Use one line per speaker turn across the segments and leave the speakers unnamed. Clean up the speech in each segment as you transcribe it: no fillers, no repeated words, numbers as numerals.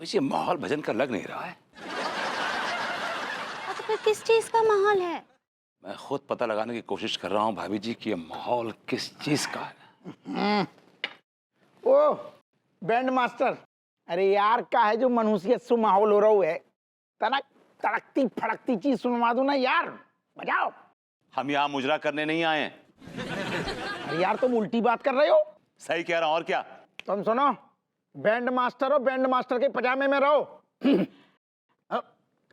अभी ये माहौल भजन का लग नहीं रहा है।
तो फिर किस चीज का माहौल है?
मैं खुद पता लगाने की कोशिश कर रहा हूँ भाभी जी कि ये माहौल किस चीज का है।
ओ बैंड मास्टर, अरे यार का है जो मनुष्यत सु माहौल हो रहा है, तनक तड़कती फड़कती चीज सुनवा दो ना यार, बजाओ।
हम यहाँ मुजरा करने नहीं आए हैं।
अरे यार तुम उल्टी बात कर रहे हो।
सही कह रहा हूँ, और क्या।
तुम सुनो, बैंड मास्टर हो, बैंड मास्टर के पजामे में रहो।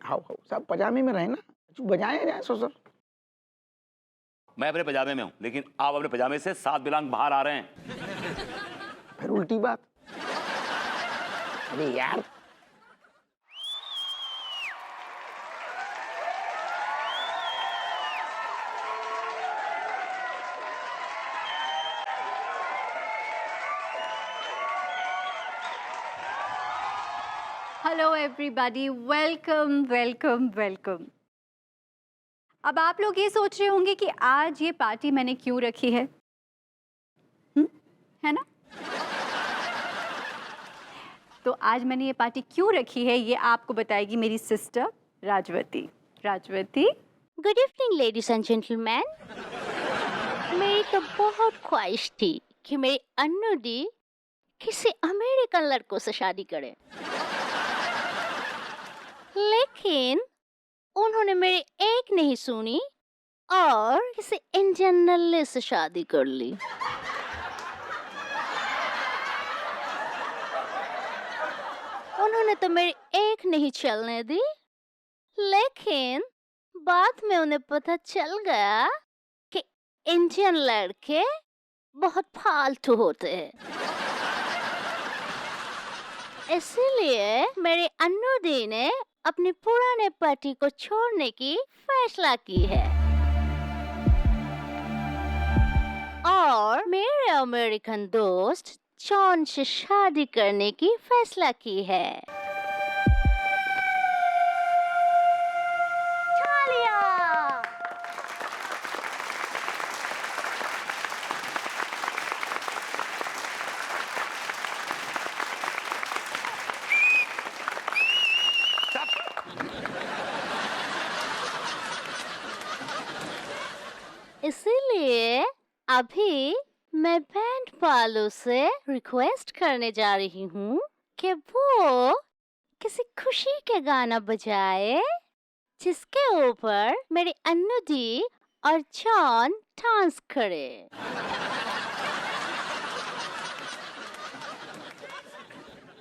आओ सब पजामे में रहे ना, बजाए जाए ससुर।
मैं अपने पजामे में हूँ, लेकिन आप अपने पजामे से 7 बिलांग बाहर आ रहे हैं।
फिर उल्टी बात। अरे यार
hello everybody, welcome welcome welcome. अब आप लोग ये सोच रहे होंगे कि आज ये पार्टी मैंने क्यों रखी है, है ना? तो आज मैंने ये पार्टी क्यों रखी है ये आपको बताएगी मेरी sister Rajwati. Rajwati,
good evening ladies and gentleman. मेरी तो बहुत ख्वाहिश थी कि मेरी अन्नू दी किसी अमेरिकन लड़कों से शादी करे, लेकिन उन्होंने मेरी एक नहीं सुनी और किसी इंडियन नल्ले से शादी कर ली। उन्होंने तो मेरी एक नहीं चलने दी, लेकिन बाद में उन्हें पता चल गया कि इंडियन लड़के बहुत फालतू होते हैं। इसीलिए मेरी अन्नू दी ने अपने पुराने पति को छोड़ने की फैसला की है और मेरे अमेरिकन दोस्त जॉन से शादी करने की फैसला की है। इसीलिए अभी मैं बैंड वालों से रिक्वेस्ट करने जा रही हूँ कि वो किसी खुशी के गाना बजाए जिसके ऊपर मेरी अन्नू दी और जॉन डांस करे।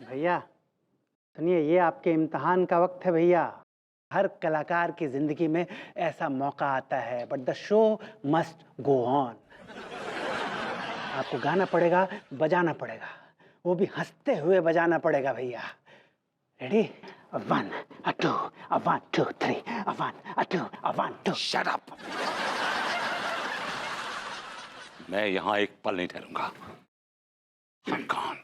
भैया सुनिए, ये आपके इम्तिहान का वक्त है भैया। हर कलाकार की जिंदगी में ऐसा मौका आता है, but the show must go on. आपको गाना पड़ेगा, बजाना पड़ेगा, वो भी हंसते हुए बजाना पड़ेगा भैया। रेडी? 1 2 1 2 3 1 2 1 2।
Shut up. मैं यहाँ एक पल नहीं ठहरूंगा। I'm gone.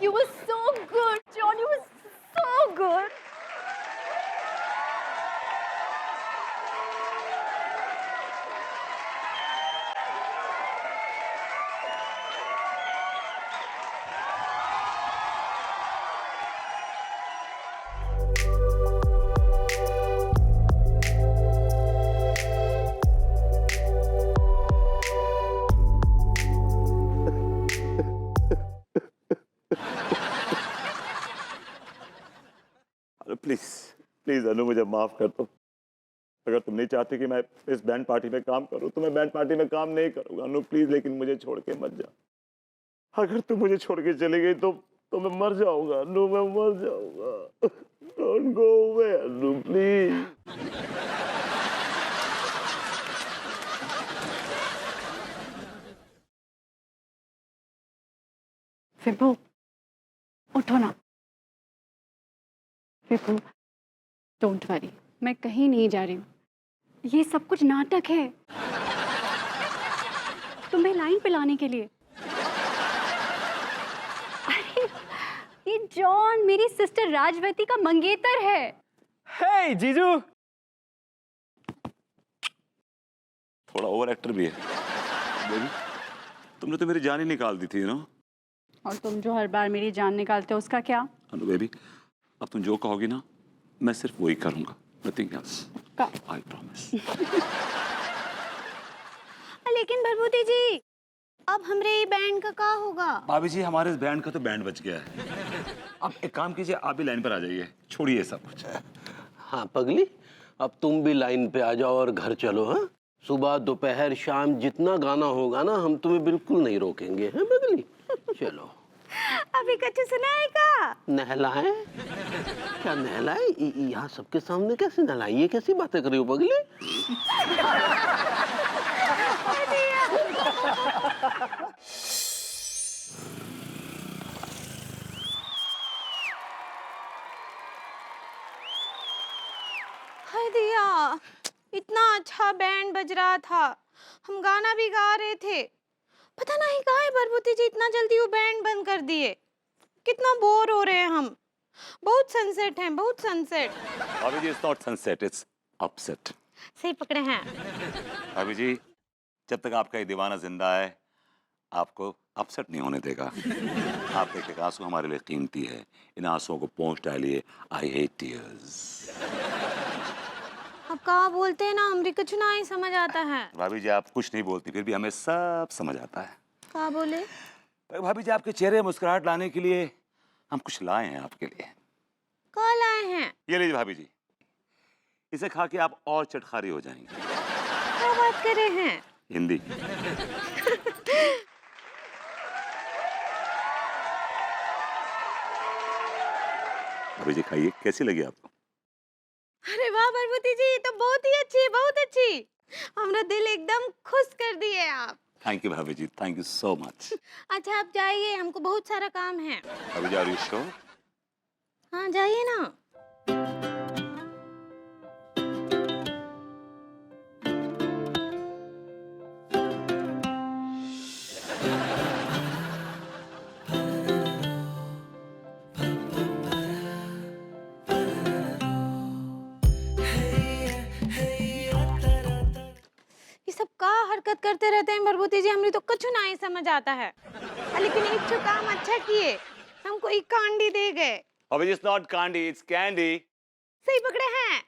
you were so good, John. You were so good.
अरे प्लीज प्लीज अनु, मुझे माफ कर दो। अगर तुम नहीं चाहती कि मैं इस बैंड पार्टी में काम करूं तो मैं बैंड पार्टी में काम नहीं करूंगा अनु, प्लीज। लेकिन मुझे छोड़ के मत जा। अगर तुम मुझे छोड़ के चली गई तो मैं मर जाऊंगा अनु, मैं मर जाऊंगा। Don't go away Anu, please.
Vibhu, उठो ना। विभू, डोंट वरी, मैं कहीं नहीं जा रही हूँ। ये सब कुछ नाटक है, तुम्हें लाइन पे लाने के लिए। अरे ये जॉन मेरी सिस्टर राजवती का मंगेतर है।
हे जीजू।
थोड़ा ओवर एक्टर भी है बेबी। तुमने तो मेरी जान ही निकाल दी थी ना।
और तुम जो हर बार मेरी जान निकालते हो उसका क्या?
अनु बेबी, अब तुम जो कहोगी ना मैं सिर्फ वही करूंगा, नथिंग एल्स, आई प्रॉमिस।
लेकिन भरभूति जी, अब हमरे ये बैंड का क्या होगा?
भाभी जी, हमारे इस बैंड का तो बैंड बच गया है। अब एक काम कीजिए, आप भी लाइन पर आ जाइए, छोड़िए सब कुछ।
हाँ पगली, अब तुम भी लाइन पे आ जाओ और घर चलो। हाँ, सुबह दोपहर शाम जितना गाना होगा ना, हम तुम्हें बिल्कुल नहीं रोकेंगे। हैं पगली, चलो।
अभी कुछ सुनाएगा?
नहलाए? क्या नहलाए? यहाँ सबके सामने कैसे नहलाए? ये कैसी बातें कर रही हो पगली?
हाय दिया, इतना अच्छा बैंड बज रहा था, हम गाना भी गा रहे थे। पता नहीं कहाँ है भरभूति जी, इतना जल्दी वो बैंड बंद कर दिए। कितना बोर हो रहे हैं हम। बहुत सनसेट है, बहुत सनसेट।
भाभी जी, it's not sunset, it's upset.
सही पकड़े हैं।
भाभी जी, जब तक आपका ये दीवाना जिंदा है आपको अपसेट नहीं होने देगा। आपके एक आंसू हमारे लिए कीमती है, इन आंसुओं को पोंछ डालिए। I hate tears.
अब कहाँ बोलते हैं ना, हमरी कुछ ना ही समझ आता है।
भाभी जी, आप कुछ नहीं बोलती, फिर भी हमें सब समझ आता है।
कहाँ बोले?
पर भाभी जी, आपके चेहरे मुस्कुराहट लाने के लिए हम कुछ लाए हैं आपके लिए।
कहाँ लाए हैं?
ये लीजिए भाभी जी, इसे खा के आप और चटखारी हो जाएंगे।
क्या बात कर रहे हैं?
हिंदी। भाभी जी, खाइए, कैसी लगी आपको?
अरे वाह भरभूति जी, तो बहुत ही अच्छी, बहुत अच्छी। हमारा दिल एकदम खुश कर दिए आप।
थैंक यू भाभी जी, थैंक यू सो मच।
अच्छा आप जाइए, हमको बहुत सारा काम है।
भाभी जी, आर यू श्योर?
हाँ जाइए ना। ये सब का हरकत करते रहते हैं भरभूति जी, हमरी तो कुछ ना ही समझ आता है। लेकिन एक तो काम अच्छा किए, हमको एक कांडी दे गए।
भाभी जी, इट्स नॉट कांडी, इट्स कैंडी।
सही पकड़े हैं।